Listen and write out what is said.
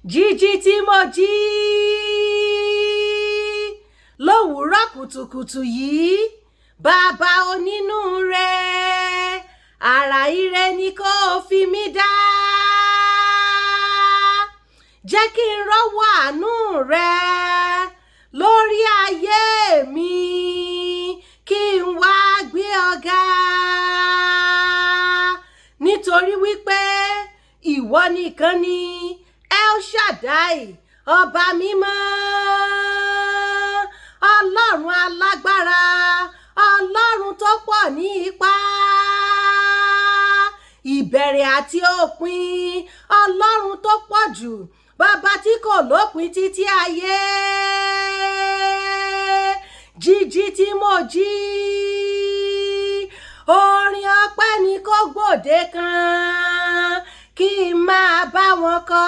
jíjí tí mo jí lówùúrọ̀ kùtùkùtù yìí, bàbá onínúure, àrà ire ni kó fi mí dá. Jẹ́ kí n rọ́wọ́ àánú rẹ lórí ayé mi, kí n wá gbé ọ̀gá. Nítorí wípé ìwọ nìkan ni El Shaddai, ọba mímọ́, ọlọ́run alágbára, ọlọ́run tó pọ̀ ní ipá, ìbẹ̀rẹ̀ àti òpin, ọlọ́run tó pọ̀ jù, bàbá tí kò lópin títí ayé. Jíjí tí mo jí, orin ọpẹ́ ni kó gbòde kan, kí n máa bá wọn kọ.